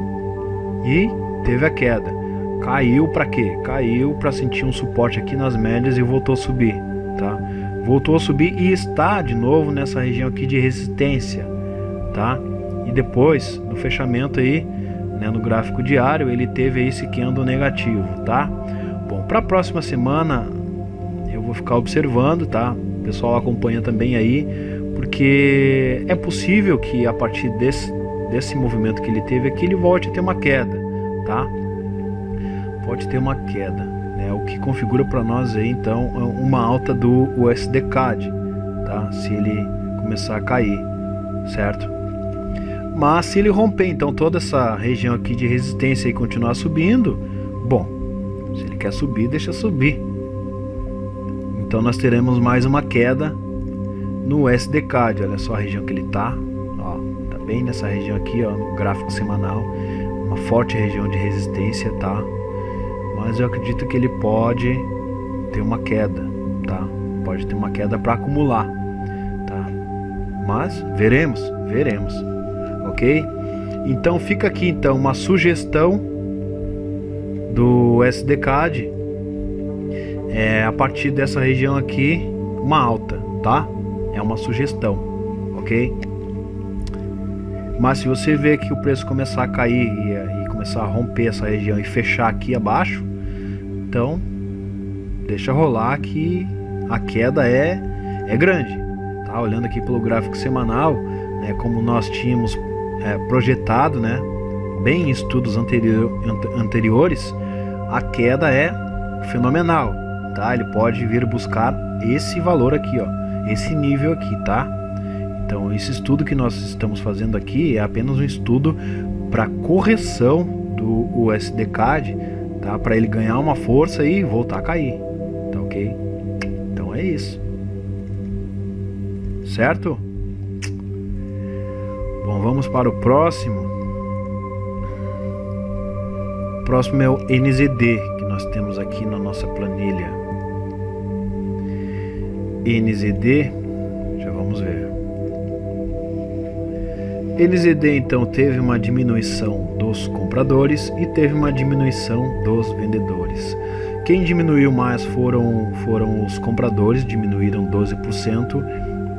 e teve a queda. Caiu para quê? Caiu para sentir um suporte aqui nas médias e voltou a subir, tá? Voltou a subir e está de novo nessa região aqui de resistência, tá? E depois, no fechamento aí, né, no gráfico diário, ele teve aí esse candle negativo, tá? Bom, para a próxima semana eu vou ficar observando, tá? O pessoal acompanha também aí, porque é possível que a partir desse movimento que ele teve aqui, ele volte a ter uma queda, tá? Pode ter uma queda, né? O que configura para nós aí então uma alta do USD-CAD, tá? Se ele começar a cair, certo? Mas se ele romper então toda essa região aqui de resistência e continuar subindo, bom, se ele quer subir, deixa subir. Então nós teremos mais uma queda no USD-CAD. Olha só a região que ele tá, ó, tá bem nessa região aqui, ó, no gráfico semanal, uma forte região de resistência, tá? Mas eu acredito que ele pode ter uma queda, tá? Pode ter uma queda para acumular, tá? Mas veremos, ok? Então fica aqui então uma sugestão do SDCAD, a partir dessa região aqui, uma alta, tá? É uma sugestão, ok? Mas se você vê que o preço começar a cair e começar a romper essa região e fechar aqui abaixo, então deixa rolar que a queda é grande, tá? Olhando aqui pelo gráfico semanal, né, como nós tínhamos projetado, né, bem em estudos anteriores, a queda é fenomenal, tá? Ele pode vir buscar esse valor aqui, ó, esse nível aqui, tá? Então esse estudo que nós estamos fazendo aqui é apenas um estudo para correção do USD CAD, tá? Para ele ganhar uma força e voltar a cair, tá ok? Então é isso, certo? Bom, vamos para o próximo. O próximo é o NZD, que nós temos aqui na nossa planilha. NZD, já vamos ver. NZD então teve uma diminuição dos compradores e teve uma diminuição dos vendedores. Quem diminuiu mais foram os compradores, diminuíram 12%,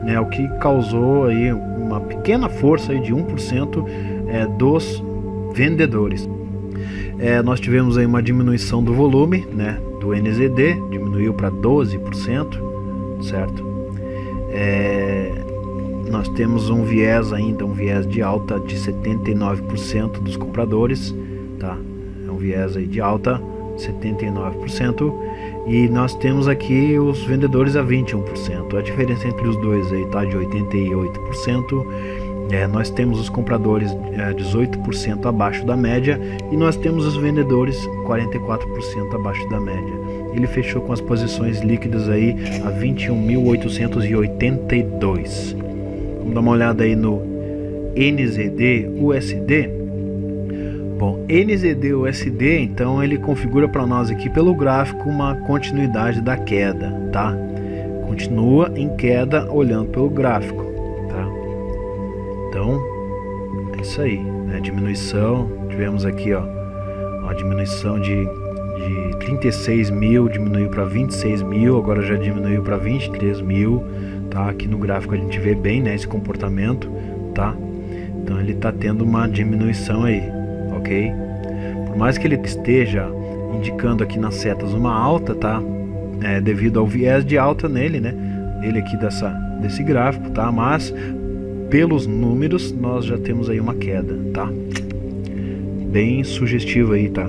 né, o que causou aí uma pequena força aí de 1% dos vendedores. Nós tivemos aí uma diminuição do volume, né, do NZD, diminuiu para 12%, certo? Nós temos um viés ainda, um viés de alta de 79% dos compradores, tá? É um viés aí de alta, 79%, e nós temos aqui os vendedores a 21%. A diferença entre os dois aí tá de 88%. Nós temos os compradores 18% abaixo da média e nós temos os vendedores 44% abaixo da média. Ele fechou com as posições líquidas aí a 21.882. Vamos dar uma olhada aí no NZD USD. Bom, NZD USD, então ele configura para nós aqui pelo gráfico uma continuidade da queda, tá? Continua em queda olhando pelo gráfico, tá? Então, é isso aí, né? Diminuição, tivemos aqui, ó, uma diminuição de 36 mil, diminuiu para 26 mil, agora já diminuiu para 23 mil, tá? Aqui no gráfico a gente vê bem, né, esse comportamento, tá? Então ele está tendo uma diminuição aí, ok? Por mais que ele esteja indicando aqui nas setas uma alta, tá? Devido ao viés de alta nele, né? Nele aqui desse gráfico, tá? Mas pelos números nós já temos aí uma queda, tá? Bem sugestivo aí, tá?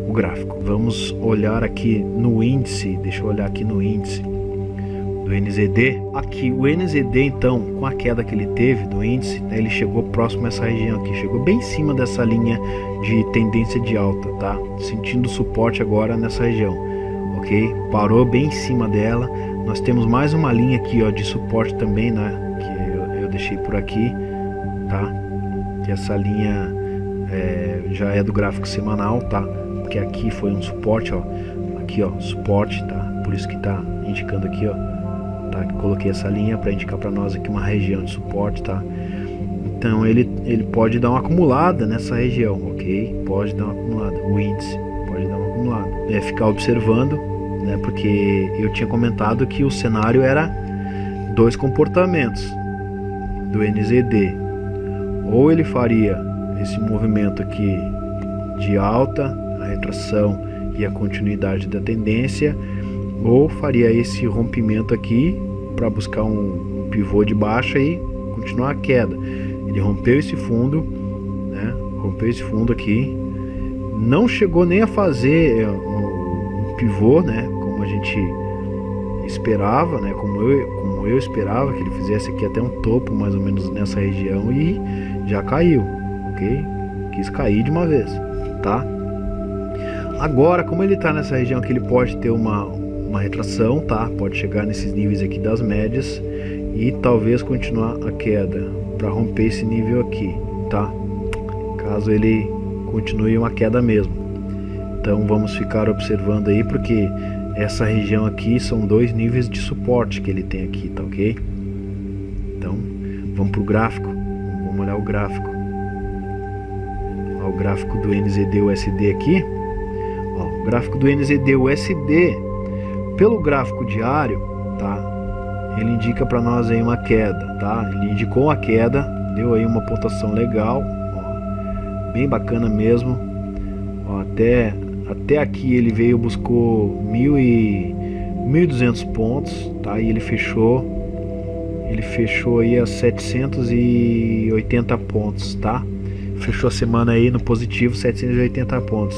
O gráfico. Vamos olhar aqui no índice, deixa eu olhar aqui no índice do NZD. Aqui o NZD então, com a queda que ele teve do índice, né, ele chegou próximo a essa região aqui, chegou bem em cima dessa linha de tendência de alta, tá? Sentindo suporte agora nessa região, ok? Parou bem em cima dela. Nós temos mais uma linha aqui, ó, de suporte também, né? Que eu deixei por aqui, tá? Que essa linha já é do gráfico semanal, tá? Porque aqui foi um suporte, ó, aqui, ó, suporte, tá? Por isso que tá indicando aqui, ó, tá? Coloquei essa linha para indicar para nós aqui uma região de suporte, tá? Então ele pode dar uma acumulada nessa região, ok? Pode dar uma acumulada, o índice pode dar uma acumulada. Ficar observando, né? Porque eu tinha comentado que o cenário era dois comportamentos do NZD. Ou ele faria esse movimento aqui de alta, a retração e a continuidade da tendência, ou faria esse rompimento aqui para buscar um pivô de baixa e continuar a queda. Ele rompeu esse fundo, né? Rompeu esse fundo aqui, não chegou nem a fazer um pivô, né? Como a gente esperava, né? Como eu esperava que ele fizesse aqui até um topo mais ou menos nessa região e já caiu, ok? Quis cair de uma vez, tá? Agora, como ele está nessa região que ele pode ter uma retração, tá? Pode chegar nesses níveis aqui das médias e talvez continuar a queda para romper esse nível aqui, tá? Caso ele continue uma queda mesmo. Então vamos ficar observando aí, porque essa região aqui são dois níveis de suporte que ele tem aqui, tá ok? Então vamos pro gráfico, vamos olhar o gráfico. Ó, o gráfico do NZD USD aqui. Ó, o gráfico do NZD USD pelo gráfico diário, tá? Ele indica para nós aí uma queda, tá? Ele indicou a queda, deu aí uma pontuação legal, ó, bem bacana mesmo. Ó, até aqui ele veio, buscou 1.200 pontos, tá? E ele fechou aí a 780 pontos, tá? Fechou a semana aí no positivo, 780 pontos,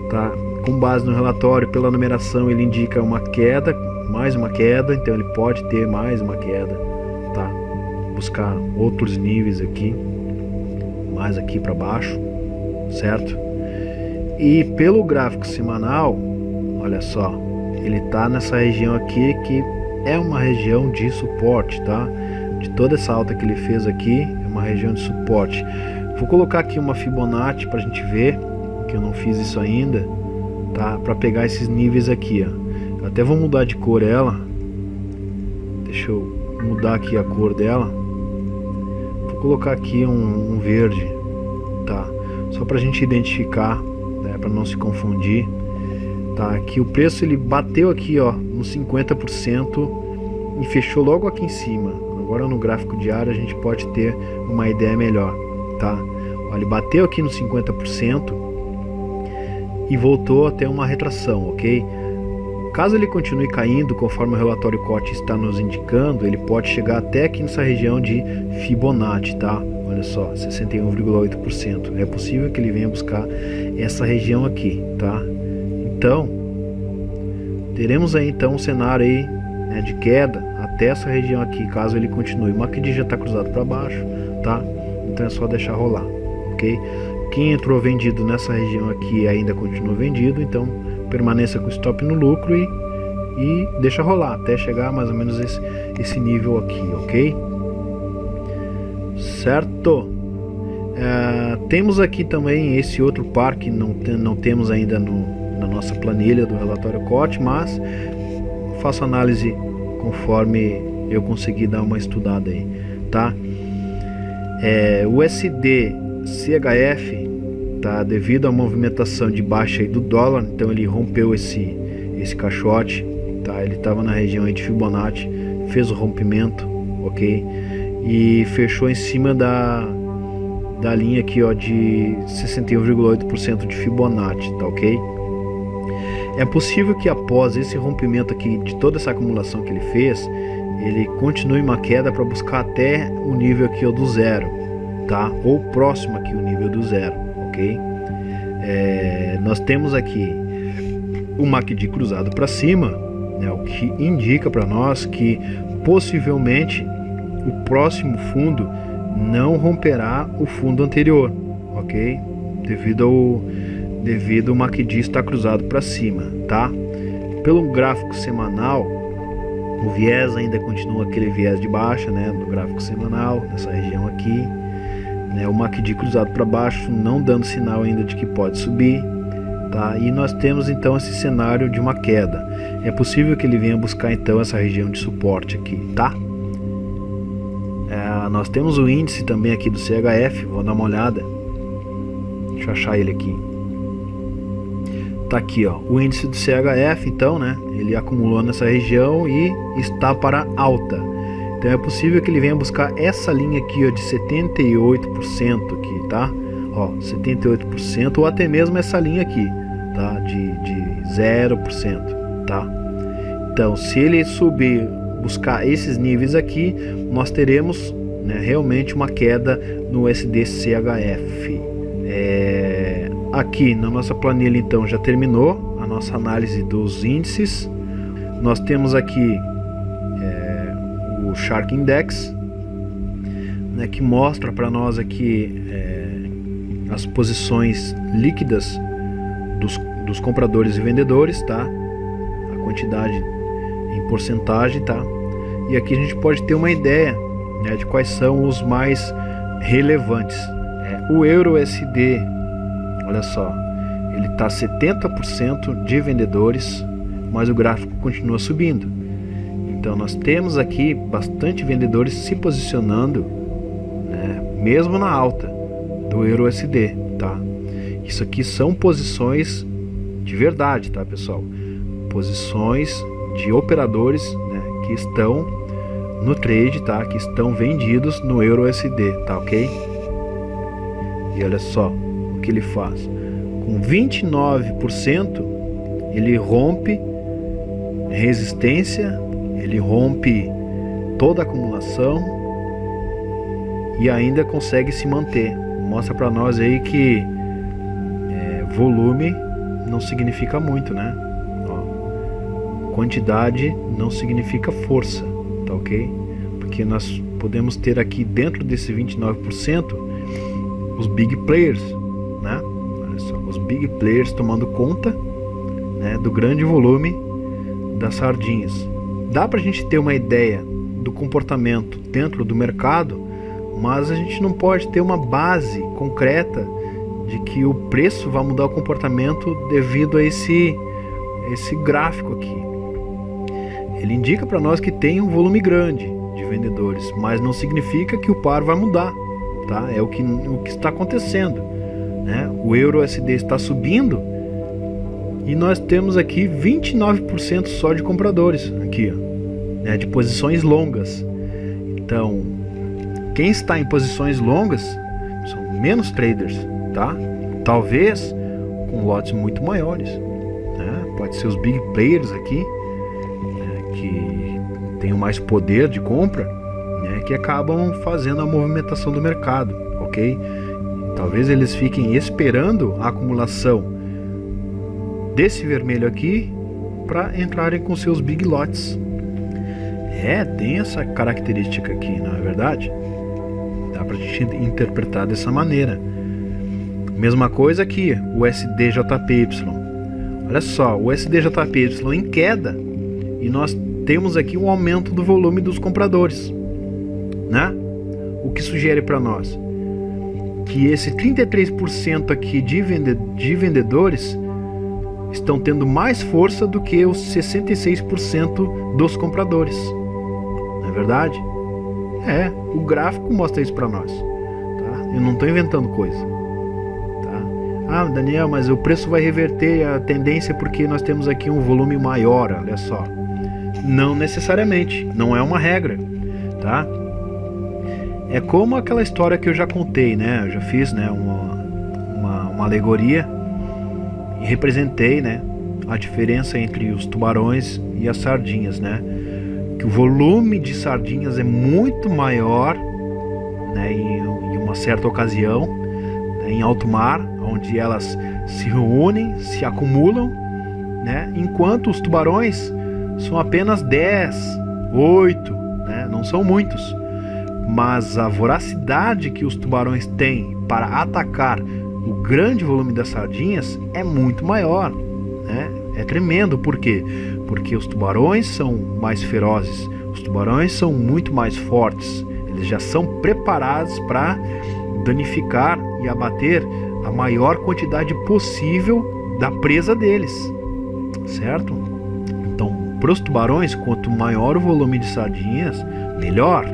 tá? com base no relatório, pela numeração, ele indica uma queda, mais uma queda, então ele pode ter mais uma queda, tá? Buscar outros níveis aqui, mais aqui para baixo, certo? E pelo gráfico semanal, olha só, ele tá nessa região aqui que é uma região de suporte, tá? De toda essa alta que ele fez aqui, é uma região de suporte. Vou colocar aqui uma Fibonacci para a gente ver, que eu não fiz isso ainda, tá? Para pegar esses níveis aqui, ó. Até vou mudar de cor ela. Deixa eu mudar aqui a cor dela. Vou colocar aqui um verde, tá? Só para a gente identificar, né? Para não se confundir, tá? Que o preço ele bateu aqui, ó, no 50% e fechou logo aqui em cima. Agora no gráfico diário a gente pode ter uma ideia melhor, tá? Olha, ele bateu aqui no 50% e voltou até uma retração, ok? Caso ele continue caindo, conforme o relatório COT está nos indicando, ele pode chegar até aqui nessa região de Fibonacci, tá? Olha só, 61,8%. É possível que ele venha buscar essa região aqui, tá? Então, teremos aí então um cenário aí, né, de queda até essa região aqui, caso ele continue. O MACD já está cruzado para baixo, tá? Então é só deixar rolar, ok? Quem entrou vendido nessa região aqui ainda continua vendido, então permaneça com o stop no lucro e deixa rolar até chegar mais ou menos esse nível aqui, ok? Certo? Temos aqui também esse outro par que não temos ainda na nossa planilha do relatório COT, mas faço análise conforme eu conseguir dar uma estudada aí, tá? O USD-CHF, tá? Devido à movimentação de baixa aí do dólar, então ele rompeu esse caixote, tá? Ele estava na região aí de Fibonacci, fez o rompimento, ok? E fechou em cima da linha aqui, ó, de 61,8% de Fibonacci, tá ok? É possível que após esse rompimento aqui, de toda essa acumulação que ele fez, ele continue uma queda para buscar até o nível aqui, ó, do zero, tá? Ou próximo aqui o nível do zero, ok? Nós temos aqui o MACD cruzado para cima, né? O que indica para nós que possivelmente o próximo fundo não romperá o fundo anterior, ok? Devido ao MACD estar cruzado para cima, tá? Pelo gráfico semanal, o viés ainda continua aquele viés de baixa, né? No gráfico semanal, nessa região aqui, né? O MACD cruzado para baixo, não dando sinal ainda de que pode subir, tá? E nós temos então esse cenário de uma queda. É possível que ele venha buscar então essa região de suporte aqui, tá? Nós temos o índice também aqui do CHF, vou dar uma olhada. Deixa eu achar ele aqui. Tá aqui, ó, o índice do CHF, então, né? Ele acumulou nessa região e está para alta. Então é possível que ele venha buscar essa linha aqui, ó, de 78% aqui, tá? Ó, 78% ou até mesmo essa linha aqui, tá? De 0%, tá? Então, se ele subir, buscar esses níveis aqui, nós teremos, né, realmente uma queda no USD-CHF. Aqui na nossa planilha então já terminou a nossa análise dos índices. Nós temos aqui o Shark Index, né, que mostra para nós aqui as posições líquidas dos compradores e vendedores, tá? A quantidade em porcentagem, tá? E aqui a gente pode ter uma ideia, né, de quais são os mais relevantes. O Euro-USD, olha só, ele está 70% de vendedores, mas o gráfico continua subindo. Então nós temos aqui bastante vendedores se posicionando, né, mesmo na alta do Euro-USD, tá? Isso aqui são posições de verdade, tá, pessoal? Posições de operadores, né, que estão no trade, tá? Que estão vendidos no Euro-USD, tá ok? E olha só o que ele faz. Com 29%, ele rompe resistência, ele rompe toda a acumulação e ainda consegue se manter. Mostra para nós aí que volume não significa muito, né? Ó, quantidade não significa força, tá ok? Porque nós podemos ter aqui dentro desse 29% os big players, né? Olha só, os big players tomando conta, né, do grande volume das sardinhas. Dá pra gente ter uma ideia do comportamento dentro do mercado, mas a gente não pode ter uma base concreta de que o preço vai mudar o comportamento devido a esse gráfico aqui. Ele indica para nós que tem um volume grande de vendedores, mas não significa que o par vai mudar, tá? É o que está acontecendo, né? O euro USD está subindo e nós temos aqui 29% só de compradores aqui, ó, né, de posições longas. Então, quem está em posições longas são menos traders, tá? Talvez com lotes muito maiores, né? Pode ser os big players aqui, né, que tenham mais poder de compra, né, que acabam fazendo a movimentação do mercado, ok? Talvez eles fiquem esperando a acumulação desse vermelho aqui para entrarem com seus big lots. Tem essa característica aqui, não é verdade? Dá pra gente interpretar dessa maneira. Mesma coisa aqui, o SDJPY. Olha só, o SDJPY em queda e nós temos aqui um aumento do volume dos compradores, né? O que sugere para nós que esse 33% aqui de vendedores estão tendo mais força do que os 66% dos compradores. Não é verdade? O gráfico mostra isso para nós, tá? Eu não estou inventando coisa, tá? Ah, Daniel, mas o preço vai reverter a tendência porque nós temos aqui um volume maior, olha só. Não necessariamente, não é uma regra, tá? É como aquela história que eu já contei, né? Eu já fiz, né, uma alegoria e representei, né, a diferença entre os tubarões e as sardinhas, né? Que o volume de sardinhas é muito maior, né, em uma certa ocasião, né, em alto mar, onde elas se reúnem, se acumulam, né, enquanto os tubarões são apenas 10, 8, né, não são muitos, mas a voracidade que os tubarões têm para atacar o grande volume das sardinhas é muito maior, né? É tremendo. Por quê? Porque os tubarões são mais ferozes, os tubarões são muito mais fortes, eles já são preparados para danificar e abater a maior quantidade possível da presa deles, certo? Então, para os tubarões, quanto maior o volume de sardinhas, melhor,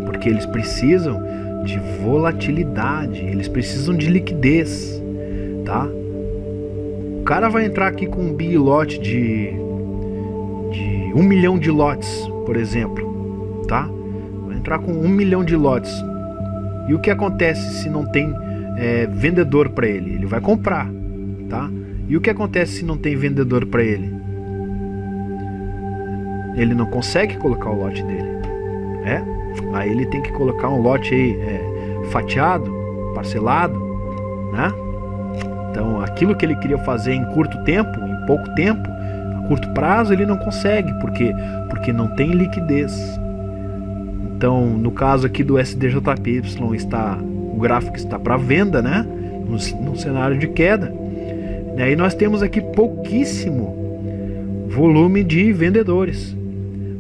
porque eles precisam de volatilidade, eles precisam de liquidez, tá? O cara vai entrar aqui com um big lot de 1 milhão de lotes, por exemplo, tá? Vai entrar com 1 milhão de lotes. E o que acontece se não tem vendedor para ele? Ele vai comprar, tá? E o que acontece se não tem vendedor para ele? Ele não consegue colocar o lote dele, aí ele tem que colocar um lote aí fatiado, parcelado, né? Então aquilo que ele queria fazer em curto tempo, em pouco tempo, a curto prazo, ele não consegue, porque não tem liquidez. Então no caso aqui do SDJPY, o gráfico está para venda, né? No cenário de queda, e aí nós temos aqui pouquíssimo volume de vendedores,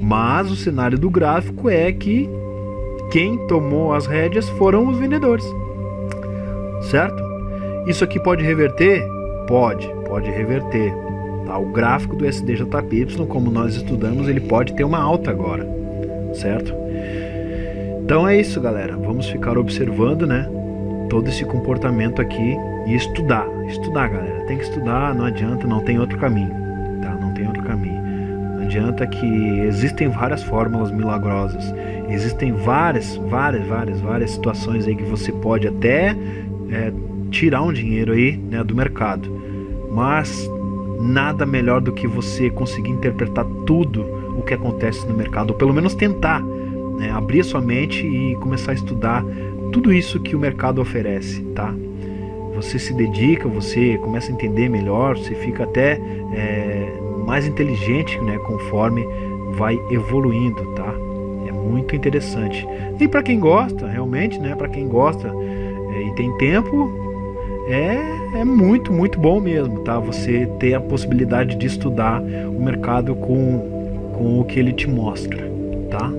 mas o cenário do gráfico é que quem tomou as rédeas foram os vendedores, certo? Isso aqui pode reverter? Pode reverter, tá? O gráfico do SDJPY, como nós estudamos, ele pode ter uma alta agora, certo? Então é isso, galera, vamos ficar observando, né, todo esse comportamento aqui e estudar, galera, tem que estudar, não adianta, não tem outro caminho, tá? Não tem outro caminho. Não adianta, que existem várias fórmulas milagrosas, existem várias situações aí que você pode até tirar um dinheiro aí, né, do mercado, mas nada melhor do que você conseguir interpretar tudo o que acontece no mercado, ou pelo menos tentar, né, abrir sua mente e começar a estudar tudo isso que o mercado oferece, tá? você se dedica, você começa a entender melhor, você fica até mais inteligente, né, conforme vai evoluindo, tá? É muito interessante. E para quem gosta, realmente, né, para quem gosta e tem tempo, é muito, muito bom mesmo, tá? Você ter a possibilidade de estudar o mercado com o que ele te mostra, tá?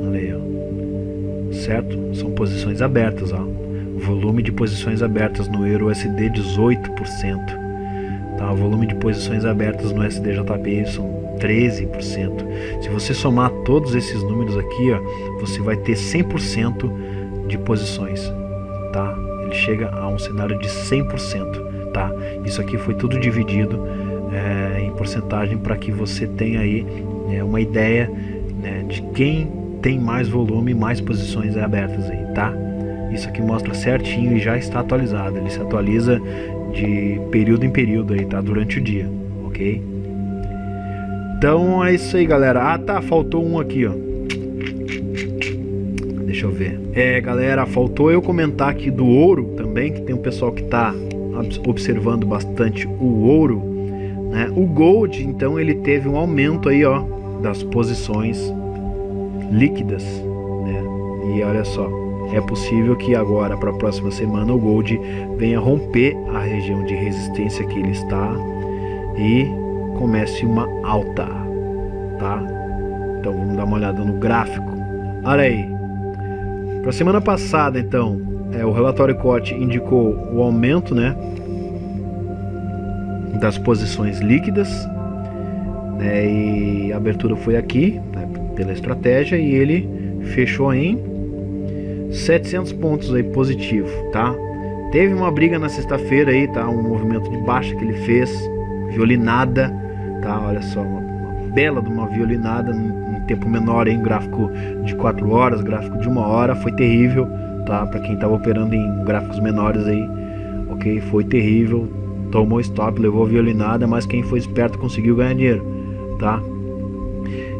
Olha aí, ó. Certo? São posições abertas, ó. O volume de posições abertas no EURUSD 18%. Tá, o volume de posições abertas no SDJP são 13%. Se você somar todos esses números aqui, ó, você vai ter 100% de posições, tá? Ele chega a um cenário de 100%, tá? Isso aqui foi tudo dividido em porcentagem para que você tenha aí uma ideia, né, de quem tem mais volume, mais posições abertas aí, tá? Isso aqui mostra certinho e já está atualizado. Ele se atualiza de período em período aí, tá? Durante o dia, ok? Então é isso aí, galera. Ah, tá, faltou um aqui, ó. Deixa eu ver. Galera, faltou eu comentar aqui do ouro também, que tem um pessoal que tá observando bastante o ouro, né? O gold, então, ele teve um aumento aí, ó, das posições líquidas, né? E olha só, é possível que agora, para a próxima semana, o gold venha romper a região de resistência que ele está e comece uma alta, tá? Então vamos dar uma olhada no gráfico. Olha aí, para a semana passada, então, o relatório COT indicou o aumento, né, das posições líquidas, né, e a abertura foi aqui, né, pela estratégia, e ele fechou em 700 pontos aí positivo, tá? Teve uma briga na sexta-feira aí, tá? Um movimento de baixa que ele fez, violinada, tá? Olha só, uma bela de uma violinada em tempo menor, em gráfico de 4 horas, gráfico de 1 hora, foi terrível, tá? Para quem tava operando em gráficos menores aí, ok? Foi terrível, tomou stop, levou a violinada, mas quem foi esperto conseguiu ganhar dinheiro, tá?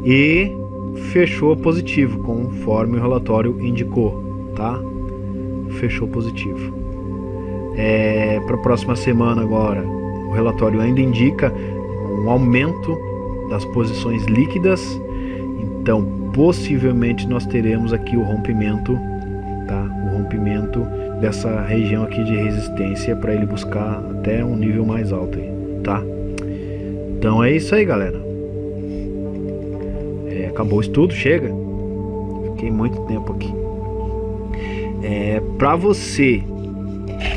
E fechou positivo, conforme o relatório indicou, tá? Fechou positivo. Para a próxima semana agora, o relatório ainda indica um aumento das posições líquidas, então possivelmente nós teremos aqui o rompimento, tá? O rompimento dessa região aqui de resistência para ele buscar até um nível mais alto aí, tá? Então é isso aí, galera. Acabou o estudo, chega. Fiquei muito tempo aqui. Para você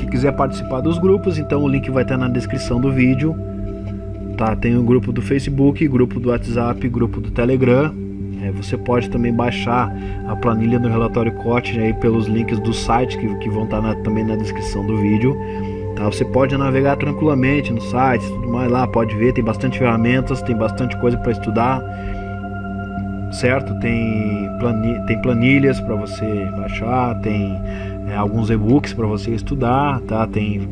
que quiser participar dos grupos, então o link vai estar na descrição do vídeo, tá? Tem o grupo do Facebook, grupo do WhatsApp, grupo do Telegram. Você pode também baixar a planilha do relatório COT aí pelos links do site que vão estar também na descrição do vídeo, tá? Você pode navegar tranquilamente no site, tudo mais lá, pode ver, tem bastante ferramentas, tem bastante coisa para estudar, certo? Tem planilhas para você baixar, tem alguns e-books para você estudar, tá? Tem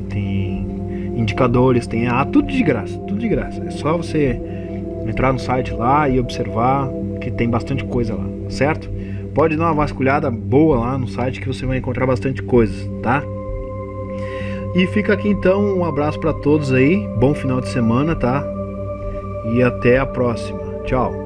indicadores, tem tudo de graça, tudo de graça. É só você entrar no site lá e observar que tem bastante coisa lá, certo? Pode dar uma vasculhada boa lá no site que você vai encontrar bastante coisa, tá? E fica aqui então um abraço para todos aí, bom final de semana, tá? E até a próxima. Tchau.